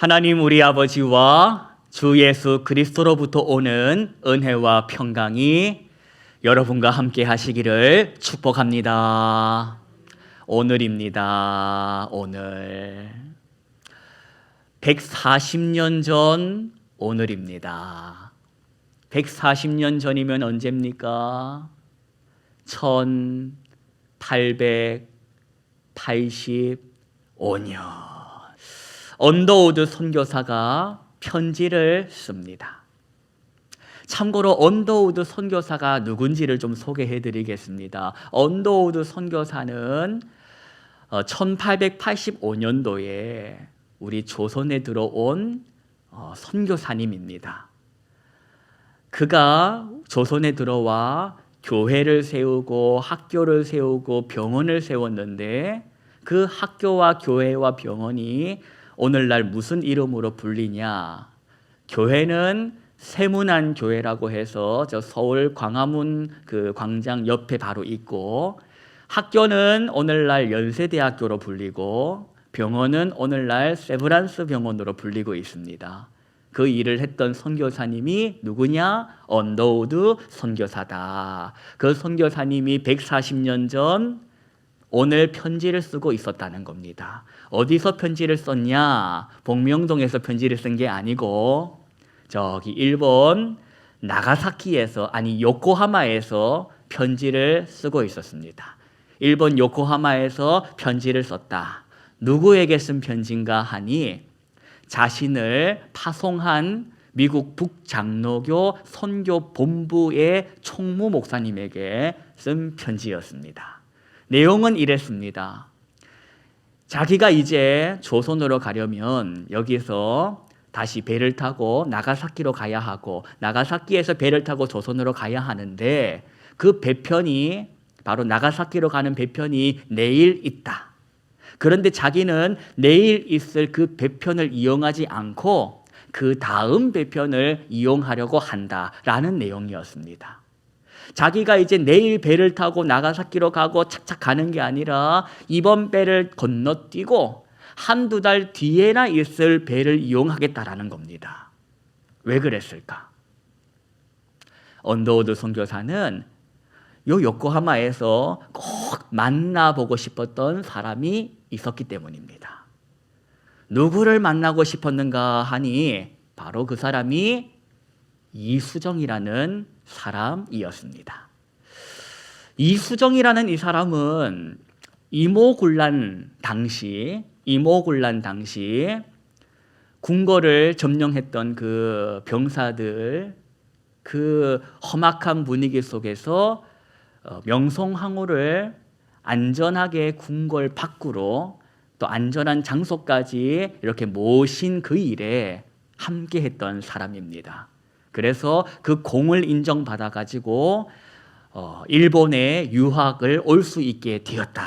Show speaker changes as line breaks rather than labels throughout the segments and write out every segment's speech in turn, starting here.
하나님 우리 아버지와 주 예수 그리스도로부터 오는 은혜와 평강이 여러분과 함께 하시기를 축복합니다. 오늘입니다. 오늘 140년 전 오늘입니다. 140년 전이면 언제입니까? 1885년 언더우드 선교사가 편지를 씁니다. 참고로 언더우드 선교사가 누군지를 좀 소개해 드리겠습니다. 언더우드 선교사는 1885년도에 우리 조선에 들어온 선교사님입니다. 그가 조선에 들어와 교회를 세우고 학교를 세우고 병원을 세웠는데 그 학교와 교회와 병원이 오늘날 무슨 이름으로 불리냐? 교회는 세문안 교회라고 해서 저 서울 광화문 그 광장 옆에 바로 있고, 학교는 오늘날 연세대학교로 불리고, 병원은 오늘날 세브란스 병원으로 불리고 있습니다. 그 일을 했던 선교사님이 누구냐? 언더우드 선교사다. 그 선교사님이 140년 전 오늘 편지를 쓰고 있었다는 겁니다. 어디서 편지를 썼냐? 복명동에서 편지를 쓴 게 아니고 저기 일본 나가사키에서, 아니 요코하마에서 편지를 쓰고 있었습니다. 일본 요코하마에서 편지를 썼다. 누구에게 쓴 편지인가 하니 자신을 파송한 미국 북장로교 선교본부의 총무 목사님에게 쓴 편지였습니다. 내용은 이랬습니다. 자기가 이제 조선으로 가려면 여기서 다시 배를 타고 나가사키로 가야 하고, 나가사키에서 배를 타고 조선으로 가야 하는데 그 배편이, 바로 나가사키로 가는 배편이 내일 있다. 그런데 자기는 내일 있을 그 배편을 이용하지 않고 그 다음 배편을 이용하려고 한다라는 내용이었습니다. 자기가 이제 내일 배를 타고 나가사키로 가고 착착 가는 게 아니라 이번 배를 건너뛰고 한두 달 뒤에나 있을 배를 이용하겠다라는 겁니다. 왜 그랬을까? 언더우드 선교사는 요 요코하마에서 꼭 만나보고 싶었던 사람이 있었기 때문입니다. 누구를 만나고 싶었는가 하니 바로 그 사람이 이수정이라는 사람이었습니다. 이수정이라는 이 사람은 이모군란 당시 궁궐을 점령했던 그 병사들, 그 험악한 분위기 속에서 명성황후를 안전하게 궁궐 밖으로 또 안전한 장소까지 이렇게 모신 그 일에 함께했던 사람입니다. 그래서 그 공을 인정받아 가지고 일본에 유학을 올 수 있게 되었다.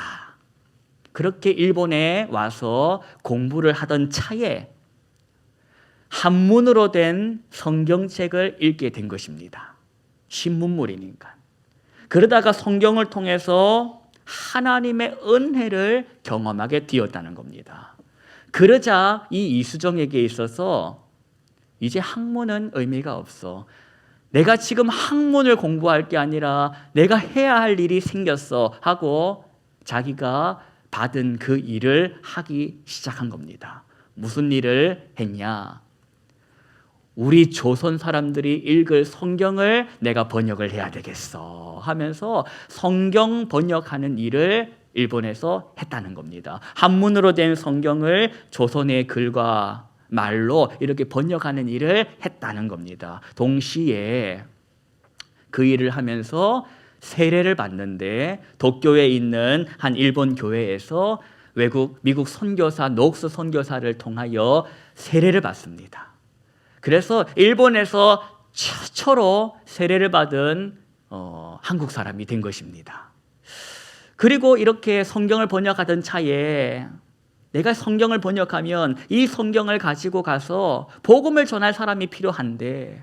그렇게 일본에 와서 공부를 하던 차에 한문으로 된 성경책을 읽게 된 것입니다. 신문물이니까. 그러다가 성경을 통해서 하나님의 은혜를 경험하게 되었다는 겁니다. 그러자 이 이수정에게 있어서 이제 학문은 의미가 없어. 내가 지금 학문을 공부할 게 아니라 내가 해야 할 일이 생겼어 하고 자기가 받은 그 일을 하기 시작한 겁니다. 무슨 일을 했냐? 우리 조선 사람들이 읽을 성경을 내가 번역을 해야 되겠어 하면서 성경 번역하는 일을 일본에서 했다는 겁니다. 한문으로 된 성경을 조선의 글과 말로 이렇게 번역하는 일을 했다는 겁니다. 동시에 그 일을 하면서 세례를 받는데 도쿄에 있는 한 일본 교회에서 미국 선교사 녹스 선교사를 통하여 세례를 받습니다. 그래서 일본에서 최초로 세례를 받은 한국 사람이 된 것입니다. 그리고 이렇게 성경을 번역하던 차에 내가 성경을 번역하면 이 성경을 가지고 가서 복음을 전할 사람이 필요한데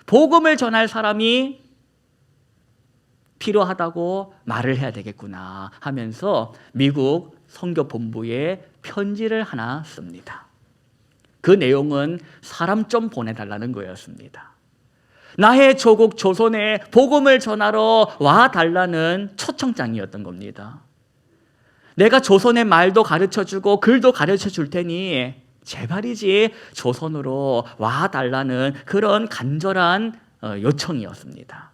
복음을 전할 사람이 필요하다고 말을 해야 되겠구나 하면서 미국 선교본부에 편지를 하나 씁니다. 그 내용은 사람 좀 보내달라는 거였습니다. 나의 조국 조선에 복음을 전하러 와달라는 초청장이었던 겁니다. 내가 조선의 말도 가르쳐주고 글도 가르쳐줄 테니 제발이지 조선으로 와달라는 그런 간절한 요청이었습니다.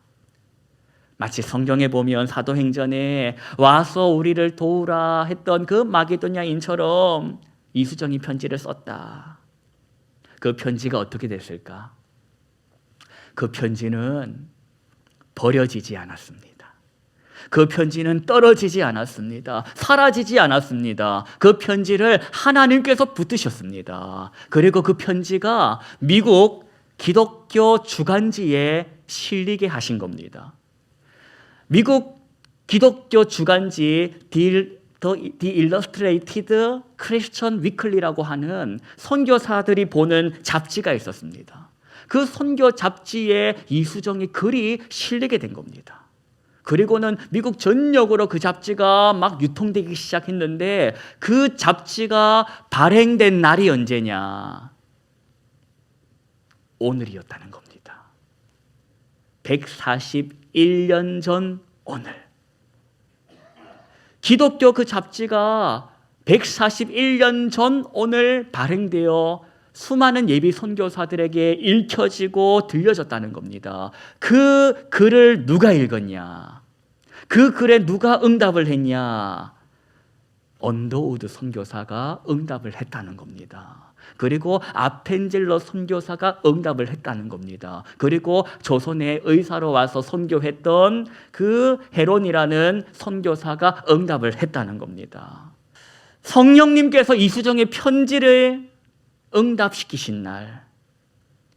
마치 성경에 보면 사도행전에 와서 우리를 도우라 했던 그 마게도냐인처럼 이수정이 편지를 썼다. 그 편지가 어떻게 됐을까? 그 편지는 버려지지 않았습니다. 그 편지는 떨어지지 않았습니다. 사라지지 않았습니다. 그 편지를 하나님께서 붙드셨습니다. 그리고 그 편지가 미국 기독교 주간지에 실리게 하신 겁니다. 미국 기독교 주간지 The Illustrated Christian Weekly라고 하는 선교사들이 보는 잡지가 있었습니다. 그 선교 잡지에 이수정의 글이 실리게 된 겁니다. 그리고는 미국 전역으로 그 잡지가 막 유통되기 시작했는데 그 잡지가 발행된 날이 언제냐? 오늘이었다는 겁니다. 141년 전 오늘. 기독교 그 잡지가 141년 전 오늘 발행되어 수많은 예비 선교사들에게 읽혀지고 들려졌다는 겁니다. 그 글을 누가 읽었냐? 그 글에 누가 응답을 했냐? 언더우드 선교사가 응답을 했다는 겁니다. 그리고 아펜젤러 선교사가 응답을 했다는 겁니다. 그리고 조선의 의사로 와서 선교했던 그 헤론이라는 선교사가 응답을 했다는 겁니다. 성령님께서 이수정의 편지를 응답시키신 날,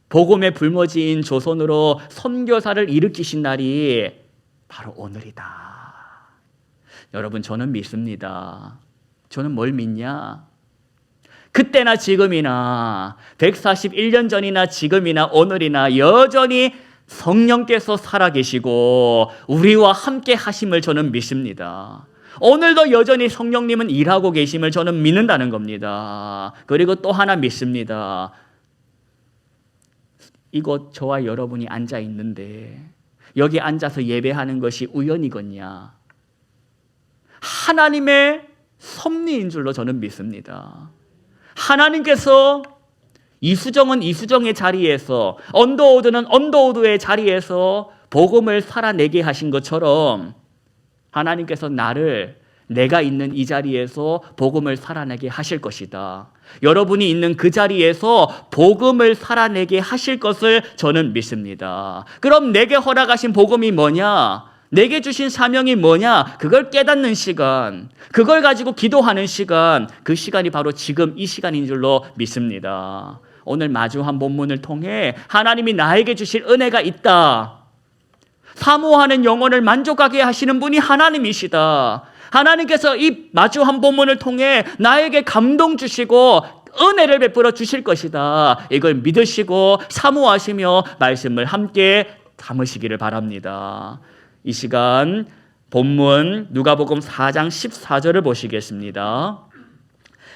복음의 불모지인 조선으로 선교사를 일으키신 날이 바로 오늘이다. 여러분, 저는 믿습니다. 저는 뭘 믿냐? 그때나 지금이나 141년 전이나 지금이나 오늘이나 여전히 성령께서 살아계시고 우리와 함께 하심을 저는 믿습니다. 오늘도 여전히 성령님은 일하고 계심을 저는 믿는다는 겁니다. 그리고 또 하나 믿습니다. 이곳 저와 여러분이 앉아 있는데 여기 앉아서 예배하는 것이 우연이겠냐? 하나님의 섭리인 줄로 저는 믿습니다. 하나님께서 이수정은 이수정의 자리에서, 언더우드는 언더우드의 자리에서 복음을 살아내게 하신 것처럼 하나님께서 나를 내가 있는 이 자리에서 복음을 살아내게 하실 것이다. 여러분이 있는 그 자리에서 복음을 살아내게 하실 것을 저는 믿습니다. 그럼 내게 허락하신 복음이 뭐냐? 내게 주신 사명이 뭐냐? 그걸 깨닫는 시간, 그걸 가지고 기도하는 시간, 그 시간이 바로 지금 이 시간인 줄로 믿습니다. 오늘 마주한 본문을 통해 하나님이 나에게 주실 은혜가 있다. 사모하는 영혼을 만족하게 하시는 분이 하나님이시다. 하나님께서 이 마주한 본문을 통해 나에게 감동 주시고 은혜를 베풀어 주실 것이다. 이걸 믿으시고 사모하시며 말씀을 함께 담으시기를 바랍니다. 이 시간 본문 누가복음 4장 14절을 보시겠습니다.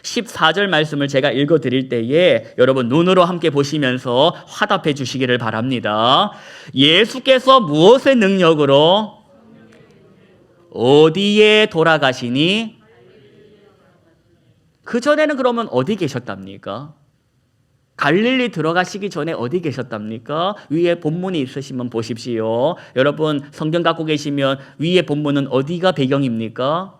14절 말씀을 제가 읽어드릴 때에 여러분 눈으로 함께 보시면서 화답해 주시기를 바랍니다. 예수께서 무엇의 능력으로 어디에 돌아가시니? 그전에는 그러면 어디 계셨답니까? 갈릴리 들어가시기 전에 어디 계셨답니까? 위에 본문이 있으시면 보십시오. 여러분 성경 갖고 계시면 위에 본문은 어디가 배경입니까?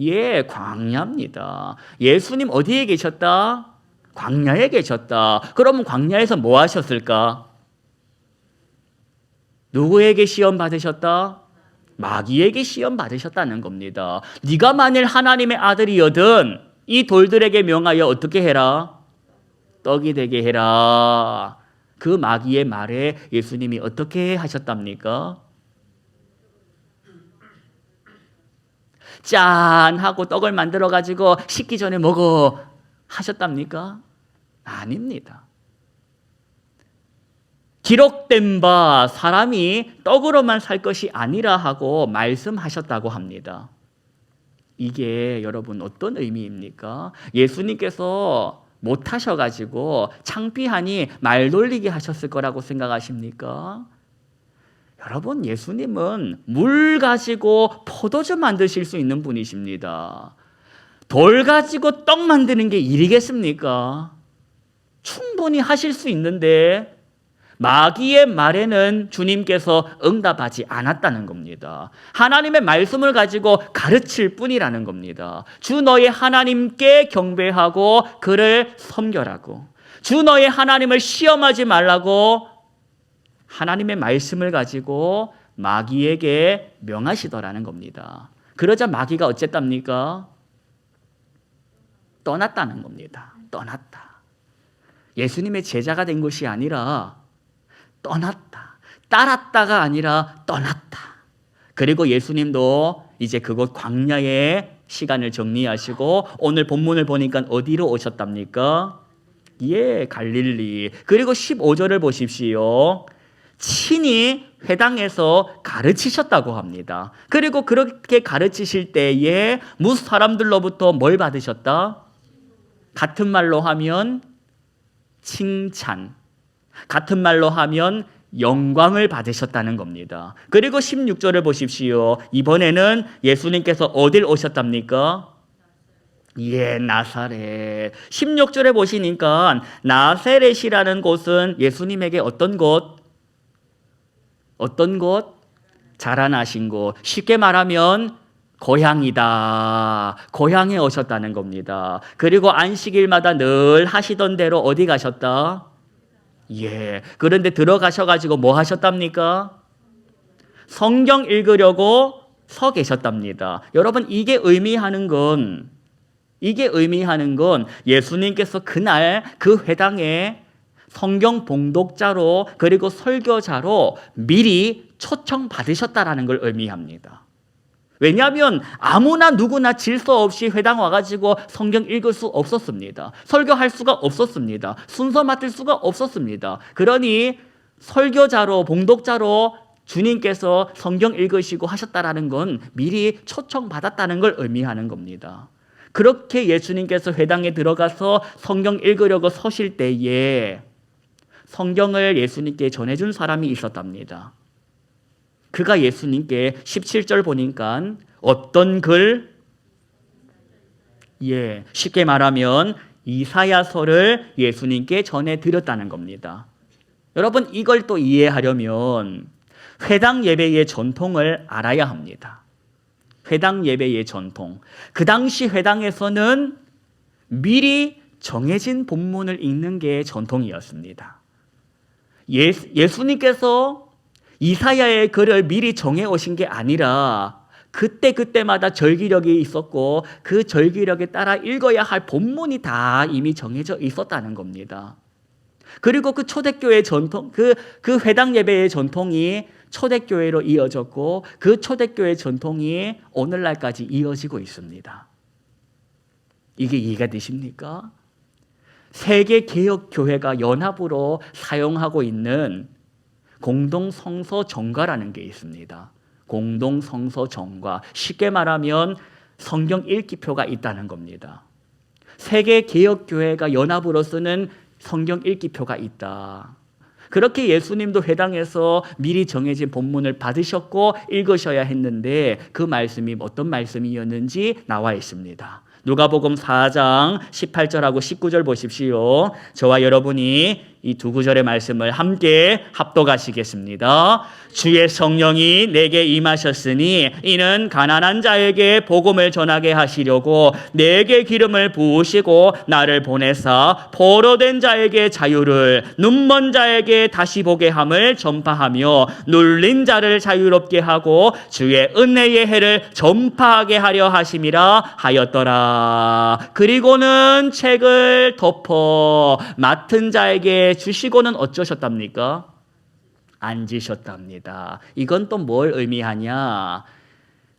예, 광야입니다. 예수님 어디에 계셨다? 광야에 계셨다. 그러면 광야에서 뭐 하셨을까? 누구에게 시험 받으셨다? 마귀에게 시험 받으셨다는 겁니다. 네가 만일 하나님의 아들이거든 이 돌들에게 명하여 어떻게 해라? 떡이 되게 해라. 그 마귀의 말에 예수님이 어떻게 하셨답니까? 짠 하고 떡을 만들어 가지고 식기 전에 먹어 하셨답니까? 아닙니다. 기록된 바 사람이 떡으로만 살 것이 아니라 하고 말씀하셨다고 합니다. 이게 여러분 어떤 의미입니까? 예수님께서 못 하셔가지고 창피하니 말 돌리게 하셨을 거라고 생각하십니까? 여러분, 예수님은 물 가지고 포도주 만드실 수 있는 분이십니다. 돌 가지고 떡 만드는 게 일이겠습니까? 충분히 하실 수 있는데 마귀의 말에는 주님께서 응답하지 않았다는 겁니다. 하나님의 말씀을 가지고 가르칠 뿐이라는 겁니다. 주 너의 하나님께 경배하고 그를 섬겨라고, 주 너의 하나님을 시험하지 말라고 하나님의 말씀을 가지고 마귀에게 명하시더라는 겁니다. 그러자 마귀가 어쨌답니까? 떠났다는 겁니다. 떠났다. 예수님의 제자가 된 것이 아니라 떠났다. 따랐다가 아니라 떠났다. 그리고 예수님도 이제 그곳 광야의 시간을 정리하시고 오늘 본문을 보니까 어디로 오셨답니까? 예, 갈릴리. 그리고 15절을 보십시오. 친히 회당에서 가르치셨다고 합니다. 그리고 그렇게 가르치실 때에 무슨 사람들로부터 뭘 받으셨다? 같은 말로 하면 칭찬, 같은 말로 하면 영광을 받으셨다는 겁니다. 그리고 16절을 보십시오. 이번에는 예수님께서 어딜 오셨답니까? 예, 나사렛. 16절에 보시니까 나사렛이라는 곳은 예수님에게 어떤 곳? 어떤 곳? 자라나신 곳. 쉽게 말하면 고향이다. 고향에 오셨다는 겁니다. 그리고 안식일마다 늘 하시던 대로 어디 가셨다? 예. 그런데 들어가셔가지고 뭐 하셨답니까? 성경 읽으려고 서 계셨답니다. 여러분, 이게 의미하는 건 예수님께서 그날 그 회당에 성경 봉독자로 그리고 설교자로 미리 초청받으셨다라는 걸 의미합니다. 왜냐하면 아무나 누구나 질서 없이 회당 와가지고 성경 읽을 수 없었습니다. 설교할 수가 없었습니다. 순서 맡을 수가 없었습니다. 그러니 설교자로 봉독자로 주님께서 성경 읽으시고 하셨다라는 건 미리 초청받았다는 걸 의미하는 겁니다. 그렇게 예수님께서 회당에 들어가서 성경 읽으려고 서실 때에 성경을 예수님께 전해준 사람이 있었답니다. 그가 예수님께 17절 보니까 어떤 글? 예, 쉽게 말하면 이사야서를 예수님께 전해드렸다는 겁니다. 여러분, 이걸 또 이해하려면 회당 예배의 전통을 알아야 합니다. 회당 예배의 전통. 그 당시 회당에서는 미리 정해진 본문을 읽는 게 전통이었습니다. 예수님께서 이사야의 글을 미리 정해 오신 게 아니라 그때마다 절기력이 있었고 그 절기력에 따라 읽어야 할 본문이 다 이미 정해져 있었다는 겁니다. 그리고 그 초대교회 전통, 그 회당 예배의 전통이 초대교회로 이어졌고 그 초대교회 전통이 오늘날까지 이어지고 있습니다. 이게 이해가 되십니까? 세계개혁교회가 연합으로 사용하고 있는 공동성서 정과라는 게 있습니다. 공동성서 정과. 쉽게 말하면 성경 읽기표가 있다는 겁니다. 세계개혁교회가 연합으로 쓰는 성경 읽기표가 있다. 그렇게 예수님도 회당에서 미리 정해진 본문을 받으셨고 읽으셔야 했는데 그 말씀이 어떤 말씀이었는지 나와 있습니다. 누가복음 4장 18절하고 19절 보십시오. 저와 여러분이 이 두 구절의 말씀을 함께 합독하시겠습니다. 주의 성령이 내게 임하셨으니 이는 가난한 자에게 복음을 전하게 하시려고 내게 기름을 부으시고 나를 보내사 포로된 자에게 자유를 눈먼 자에게 다시 보게 함을 전파하며 눌린 자를 자유롭게 하고 주의 은혜의 해를 전파하게 하려 하심이라 하였더라. 그리고는 책을 덮어 맡은 자에게 주시고는 어쩌셨답니까? 앉으셨답니다. 이건 또 뭘 의미하냐?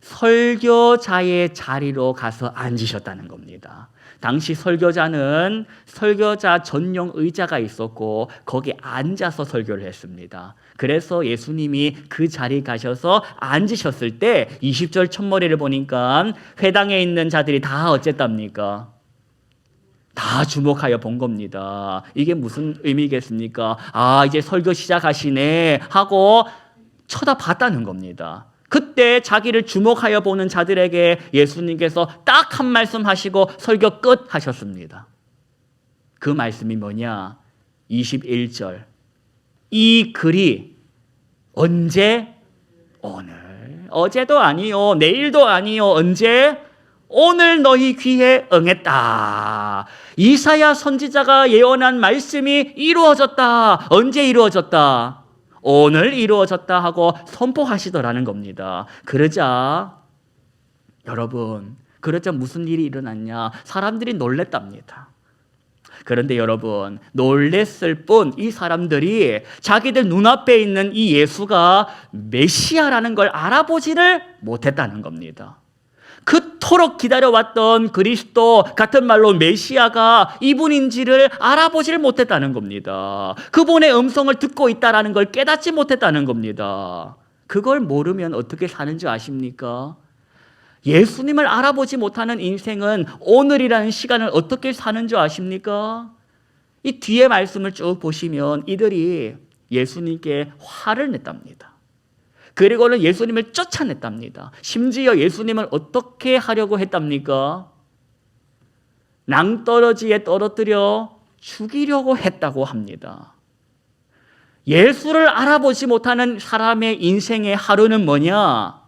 설교자의 자리로 가서 앉으셨다는 겁니다. 당시 설교자는 설교자 전용 의자가 있었고 거기 앉아서 설교를 했습니다. 그래서 예수님이 그 자리에 가셔서 앉으셨을 때 20절 첫머리를 보니까 회당에 있는 자들이 다 어쨌답니까? 다 주목하여 본 겁니다. 이게 무슨 의미겠습니까? 이제 설교 시작하시네 하고 쳐다봤다는 겁니다. 그때 자기를 주목하여 보는 자들에게 예수님께서 딱 한 말씀 하시고 설교 끝 하셨습니다. 그 말씀이 뭐냐? 21절. 이 글이 언제? 오늘. 어제도 아니요. 내일도 아니요. 언제? 오늘 너희 귀에 응했다. 이사야 선지자가 예언한 말씀이 이루어졌다. 언제 이루어졌다? 오늘 이루어졌다 하고 선포하시더라는 겁니다. 그러자 무슨 일이 일어났냐? 사람들이 놀랬답니다. 그런데 여러분, 놀랬을 뿐 이 사람들이 자기들 눈앞에 있는 이 예수가 메시아라는 걸 알아보지를 못했다는 겁니다. 그토록 기다려왔던 그리스도, 같은 말로 메시아가 이분인지를 알아보지를 못했다는 겁니다. 그분의 음성을 듣고 있다는 걸 깨닫지 못했다는 겁니다. 그걸 모르면 어떻게 사는지 아십니까? 예수님을 알아보지 못하는 인생은 오늘이라는 시간을 어떻게 사는 줄 아십니까? 이 뒤에 말씀을 쭉 보시면 이들이 예수님께 화를 냈답니다. 그리고는 예수님을 쫓아냈답니다. 심지어 예수님을 어떻게 하려고 했답니까? 낭떠러지에 떨어뜨려 죽이려고 했다고 합니다. 예수를 알아보지 못하는 사람의 인생의 하루는 뭐냐?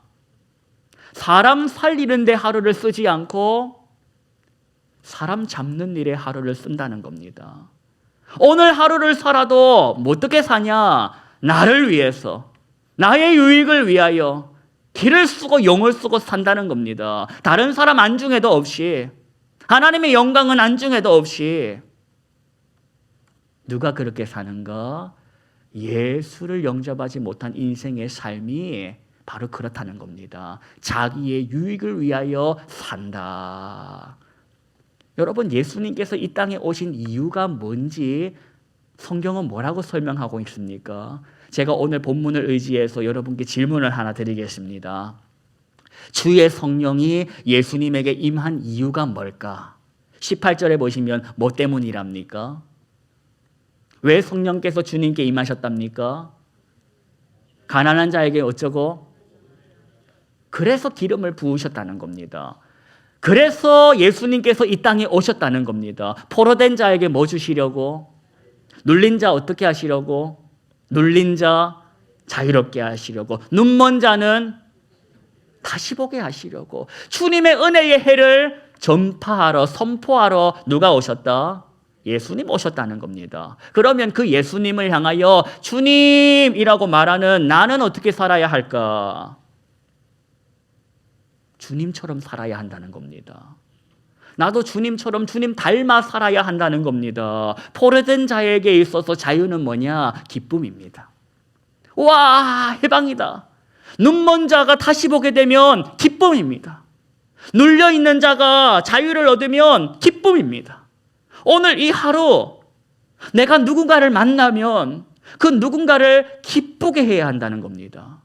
사람 살리는 데 하루를 쓰지 않고 사람 잡는 일에 하루를 쓴다는 겁니다. 오늘 하루를 살아도 어떻게 사냐? 나를 위해서, 나의 유익을 위하여 길을 쓰고 용을 쓰고 산다는 겁니다. 다른 사람 안중에도 없이, 하나님의 영광은 안중에도 없이. 누가 그렇게 사는가? 예수를 영접하지 못한 인생의 삶이 바로 그렇다는 겁니다. 자기의 유익을 위하여 산다. 여러분, 예수님께서 이 땅에 오신 이유가 뭔지 성경은 뭐라고 설명하고 있습니까? 제가 오늘 본문을 의지해서 여러분께 질문을 하나 드리겠습니다. 주의 성령이 예수님에게 임한 이유가 뭘까? 18절에 보시면 뭐 때문이랍니까? 왜 성령께서 주님께 임하셨답니까? 가난한 자에게 어쩌고? 그래서 기름을 부으셨다는 겁니다. 그래서 예수님께서 이 땅에 오셨다는 겁니다. 포로된 자에게 뭐 주시려고? 눌린 자 어떻게 하시려고? 눌린 자 자유롭게 하시려고. 눈먼 자는 다시 보게 하시려고. 주님의 은혜의 해를 전파하러, 선포하러 누가 오셨다? 예수님 오셨다는 겁니다. 그러면 그 예수님을 향하여 주님이라고 말하는 나는 어떻게 살아야 할까? 주님처럼 살아야 한다는 겁니다. 나도 주님처럼 주님 닮아 살아야 한다는 겁니다. 포로된 자에게 있어서 자유는 뭐냐? 기쁨입니다. 와, 해방이다. 눈먼 자가 다시 보게 되면 기쁨입니다. 눌려있는 자가 자유를 얻으면 기쁨입니다. 오늘 이 하루 내가 누군가를 만나면 그 누군가를 기쁘게 해야 한다는 겁니다.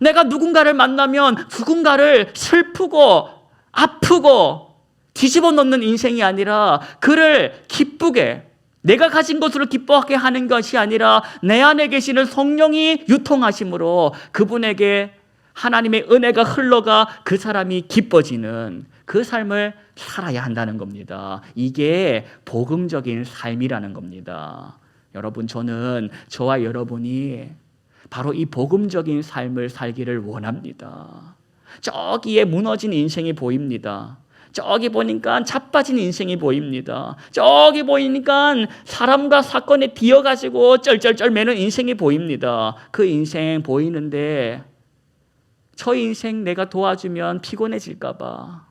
내가 누군가를 만나면 누군가를 슬프고 아프고 뒤집어 놓는 인생이 아니라 그를 기쁘게, 내가 가진 것으로 기뻐하게 하는 것이 아니라 내 안에 계시는 성령이 유통하심으로 그분에게 하나님의 은혜가 흘러가 그 사람이 기뻐지는 그 삶을 살아야 한다는 겁니다. 이게 복음적인 삶이라는 겁니다. 여러분, 저는 저와 여러분이 바로 이 복음적인 삶을 살기를 원합니다. 저기에 무너진 인생이 보입니다. 저기 보니까 자빠진 인생이 보입니다. 저기 보이니까 사람과 사건에 뒤어가지고 쩔쩔쩔 매는 인생이 보입니다. 그 인생 보이는데 저 인생 내가 도와주면 피곤해질까 봐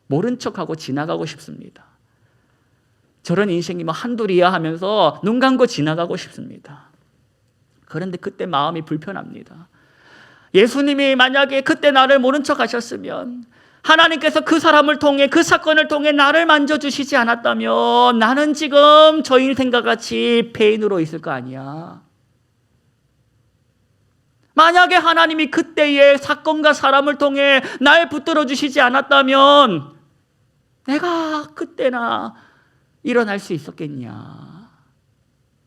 모른 척하고 지나가고 싶습니다. 저런 인생이 뭐 한둘이야 하면서 눈 감고 지나가고 싶습니다. 그런데 그때 마음이 불편합니다. 예수님이 만약에 그때 나를 모른 척 하셨으면, 하나님께서 그 사람을 통해, 그 사건을 통해 나를 만져주시지 않았다면 나는 지금 저 인생과 같이 폐인으로 있을 거 아니야. 만약에 하나님이 그때의 사건과 사람을 통해 날 붙들어 주시지 않았다면 내가 그때나 일어날 수 있었겠냐.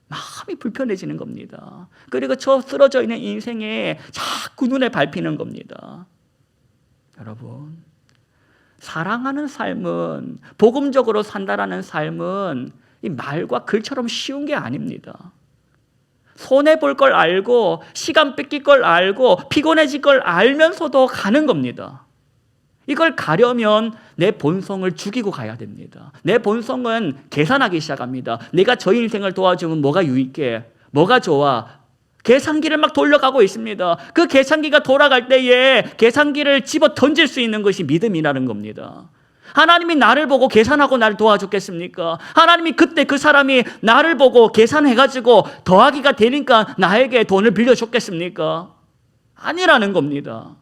마음이 불편해지는 겁니다. 그리고 저 쓰러져 있는 인생에 자꾸 눈에 밟히는 겁니다. 여러분, 사랑하는 삶은, 복음적으로 산다라는 삶은 이 말과 글처럼 쉬운 게 아닙니다. 손해볼 걸 알고, 시간 뺏길 걸 알고, 피곤해질 걸 알면서도 가는 겁니다. 이걸 가려면 내 본성을 죽이고 가야 됩니다. 내 본성은 계산하기 시작합니다. 내가 저 인생을 도와주면 뭐가 유익해? 뭐가 좋아? 계산기를 막 돌려가고 있습니다. 그 계산기가 돌아갈 때에 계산기를 집어 던질 수 있는 것이 믿음이라는 겁니다. 하나님이 나를 보고 계산하고 나를 도와줬겠습니까? 하나님이 그때 그 사람이 나를 보고 계산해가지고 더하기가 되니까 나에게 돈을 빌려줬겠습니까? 아니라는 겁니다.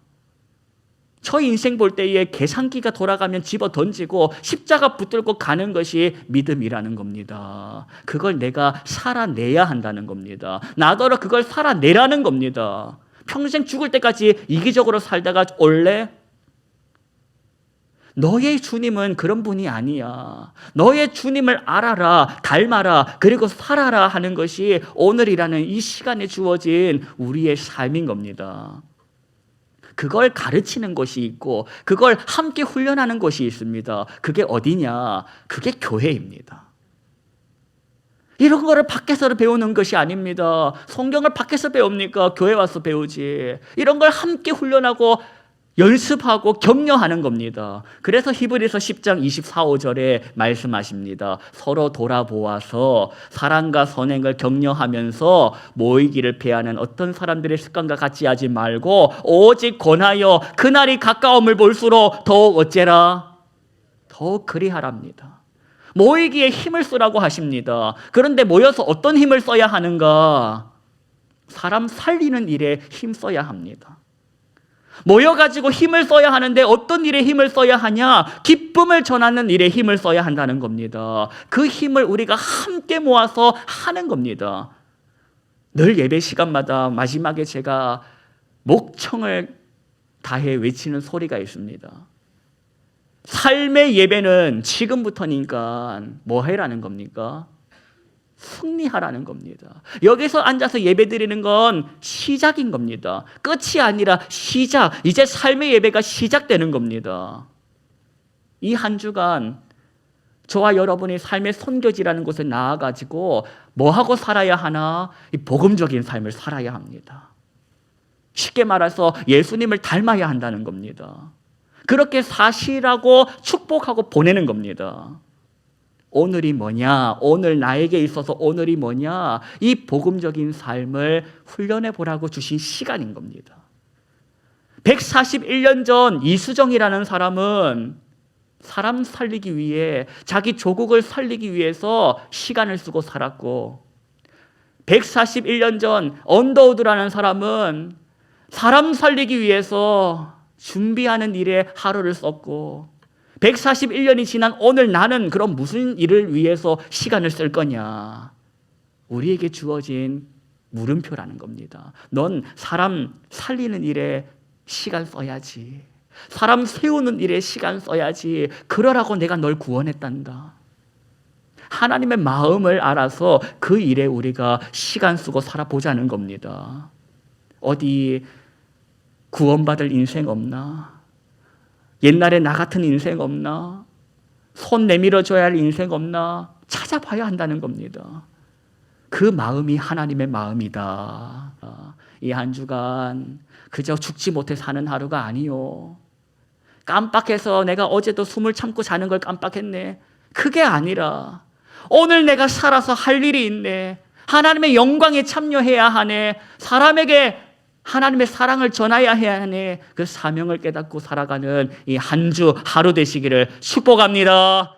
저 인생 볼 때에 계산기가 돌아가면 집어 던지고 십자가 붙들고 가는 것이 믿음이라는 겁니다. 그걸 내가 살아내야 한다는 겁니다. 나더러 그걸 살아내라는 겁니다. 평생 죽을 때까지 이기적으로 살다가 올래? 너의 주님은 그런 분이 아니야. 너의 주님을 알아라, 닮아라, 그리고 살아라 하는 것이 오늘이라는 이 시간에 주어진 우리의 삶인 겁니다. 그걸 가르치는 것이 있고 그걸 함께 훈련하는 것이 있습니다. 그게 어디냐? 그게 교회입니다. 이런 거를 밖에서 배우는 것이 아닙니다. 성경을 밖에서 배웁니까? 교회 와서 배우지. 이런 걸 함께 훈련하고 연습하고 격려하는 겁니다. 그래서 히브리서 10장 24, 5절에 말씀하십니다. 서로 돌아보아서 사랑과 선행을 격려하면서 모이기를 피하는 어떤 사람들의 습관과 같이 하지 말고 오직 권하여 그날이 가까움을 볼수록 더욱 어째라? 더욱 그리하랍니다. 모이기에 힘을 쓰라고 하십니다. 그런데 모여서 어떤 힘을 써야 하는가? 사람 살리는 일에 힘 써야 합니다. 모여가지고 힘을 써야 하는데 어떤 일에 힘을 써야 하냐? 기쁨을 전하는 일에 힘을 써야 한다는 겁니다. 그 힘을 우리가 함께 모아서 하는 겁니다. 늘 예배 시간마다 마지막에 제가 목청을 다해 외치는 소리가 있습니다. 삶의 예배는 지금부터니까 뭐 해라는 겁니까? 승리하라는 겁니다. 여기서 앉아서 예배드리는 건 시작인 겁니다. 끝이 아니라 시작. 이제 삶의 예배가 시작되는 겁니다. 이 한 주간 저와 여러분이 삶의 선교지라는 곳에 나아가지고 뭐하고 살아야 하나? 이 복음적인 삶을 살아야 합니다. 쉽게 말해서 예수님을 닮아야 한다는 겁니다. 그렇게 사시라고 축복하고 보내는 겁니다. 오늘이 뭐냐? 오늘 나에게 있어서 오늘이 뭐냐? 이 복음적인 삶을 훈련해 보라고 주신 시간인 겁니다. 141년 전 이수정이라는 사람은 사람 살리기 위해 자기 조국을 살리기 위해서 시간을 쓰고 살았고 141년 전 언더우드라는 사람은 사람 살리기 위해서 준비하는 일에 하루를 썼고 141년이 지난 오늘 나는 그럼 무슨 일을 위해서 시간을 쓸 거냐? 우리에게 주어진 물음표라는 겁니다. 넌 사람 살리는 일에 시간 써야지. 사람 세우는 일에 시간 써야지. 그러라고 내가 널 구원했단다. 하나님의 마음을 알아서 그 일에 우리가 시간 쓰고 살아보자는 겁니다. 어디 구원받을 인생 없나? 옛날에 나 같은 인생 없나? 손 내밀어 줘야 할 인생 없나? 찾아봐야 한다는 겁니다. 그 마음이 하나님의 마음이다. 이 한 주간 그저 죽지 못해 사는 하루가 아니요. 깜빡해서 내가 어제도 숨을 참고 자는 걸 깜빡했네. 그게 아니라 오늘 내가 살아서 할 일이 있네. 하나님의 영광에 참여해야 하네. 사람에게 하나님의 사랑을 전해야 하네. 그 사명을 깨닫고 살아가는 이 한 주 하루 되시기를 축복합니다.